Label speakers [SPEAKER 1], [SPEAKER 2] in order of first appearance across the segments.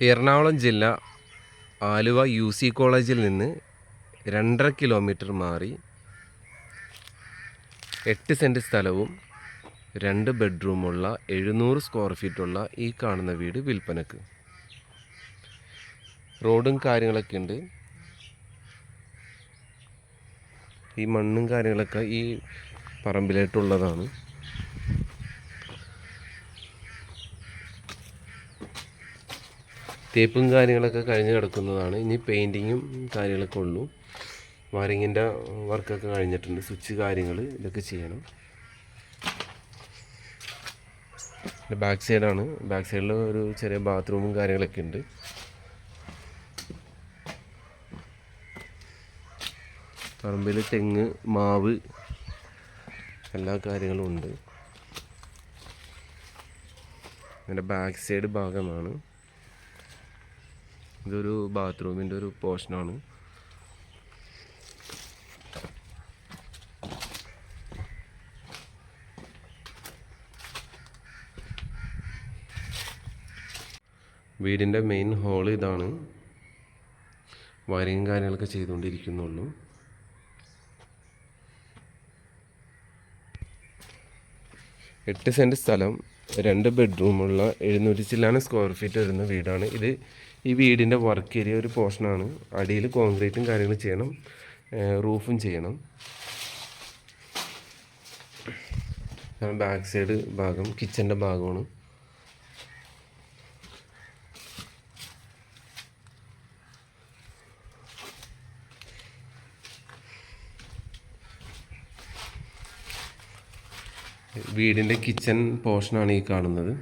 [SPEAKER 1] എറണാകുളം ജില്ല ആലുവ UC കോളേജിൽ നിന്ന് 2.5 കിലോമീറ്റർ മാറി 8 സെൻറ്റ് സ്ഥലവും 2 ബെഡ്റൂമുള്ള 700 സ്ക്വയർ ഫീറ്റുള്ള ഈ കാണുന്ന വീട് വിൽപ്പനക്ക്. റോഡും കാര്യങ്ങളൊക്കെ ഉണ്ട്. ഈ മണ്ണും കാര്യങ്ങളൊക്കെ ഈ പറമ്പിലായിട്ടുള്ളതാണ്. തേപ്പും കാര്യങ്ങളൊക്കെ കഴിഞ്ഞ് കിടക്കുന്നതാണ്. ഇനി പെയിൻറ്റിങ്ങും കാര്യങ്ങളൊക്കെ ഉള്ളൂ. വയറിങ്ങിൻ്റെ വർക്കൊക്കെ കഴിഞ്ഞിട്ടുണ്ട്. സ്വിച്ച് കാര്യങ്ങൾ ഇതൊക്കെ ചെയ്യണം. ബാക്ക് സൈഡാണ്. ബാക്ക് സൈഡിൽ ഒരു ചെറിയ ബാത്റൂമും കാര്യങ്ങളൊക്കെ ഉണ്ട്. പറമ്പിൽ തെങ്ങ്, മാവ് എല്ലാ കാര്യങ്ങളും ഉണ്ട്. അതിൻ്റെ ബാക്ക് സൈഡ് ഭാഗമാണ്. ഇതൊരു ബാത്റൂമിൻ്റെ ഒരു പോർഷനാണ്. വീടിൻ്റെ മെയിൻ ഹോൾ ഇതാണ്. വയറിങ് കാര്യങ്ങളൊക്കെ ചെയ്തുകൊണ്ടിരിക്കുന്നുള്ളൂ. എട്ട് സെൻറ്റ് സ്ഥലം, 2 ബെഡ്റൂമുള്ള 700 ചില്ലാനം സ്ക്വയർ ഫീറ്റ് വരുന്ന വീടാണ് ഇത്. ഈ വീടിൻ്റെ വർക്ക് ഏരിയ ഒരു പോർഷനാണ്. അടിയിൽ കോൺക്രീറ്റും കാര്യങ്ങളും ചെയ്യണം, റൂഫും ചെയ്യണം. ബാക്ക് സൈഡ് ഭാഗം കിച്ചൻ്റെ ഭാഗമാണ്. വീടിൻ്റെ കിച്ചൺ പോർഷനാണ് ഈ കാണുന്നത്.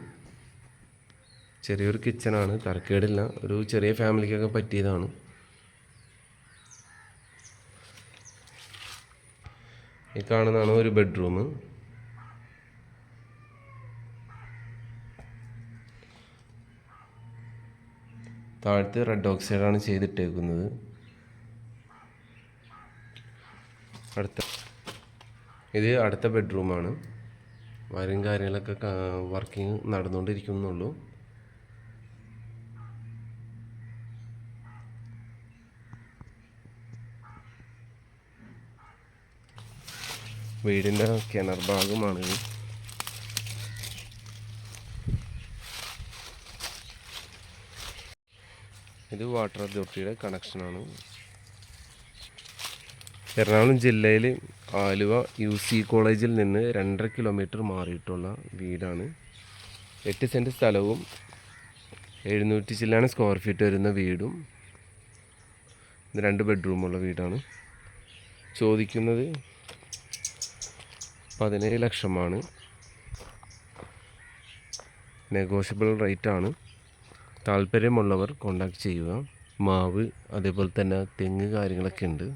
[SPEAKER 1] ചെറിയൊരു കിച്ചണാണ്, തരക്കേടില്ല. ഒരു ചെറിയ ഫാമിലിക്കൊക്കെ പറ്റിയതാണ്. ഈ കാണുന്നതാണ് ഒരു ബെഡ്റൂം. താഴത്ത് റെഡ് ഓക്സൈഡാണ് ചെയ്തിട്ടേക്കുന്നത്. ഇത് അടുത്ത ബെഡ്റൂമാണ്. വയറിങ് കാര്യങ്ങളൊക്കെ വർക്കിംഗ് നടന്നുകൊണ്ടിരിക്കുന്നുള്ളൂ. വീടിൻ്റെ കിണർ ഭാഗമാണിത്. ഇത് വാട്ടർ അതോറിറ്റിയുടെ കണക്ഷനാണ്. എറണാകുളം ജില്ലയിൽ ആലുവ UC കോളേജിൽ നിന്ന് 2.5 കിലോമീറ്റർ മാറിയിട്ടുള്ള വീടാണ്. 8 സെൻറ്റ് സ്ഥലവും 700 ചില്ലാനം സ്ക്വയർ ഫീറ്റ് വരുന്ന വീടും 2 ബെഡ്റൂമുള്ള വീടാണ്. ചോദിക്കുന്നത് 17 ലക്ഷമാണ്. നെഗോഷ്യബിൾ റേറ്റാണ്. താല്പര്യമുള്ളവർ കോൺടാക്ട് ചെയ്യുക. മാവ്, അതേപോലെ തന്നെ തെങ്ങ് കാര്യങ്ങളൊക്കെ ഉണ്ട്.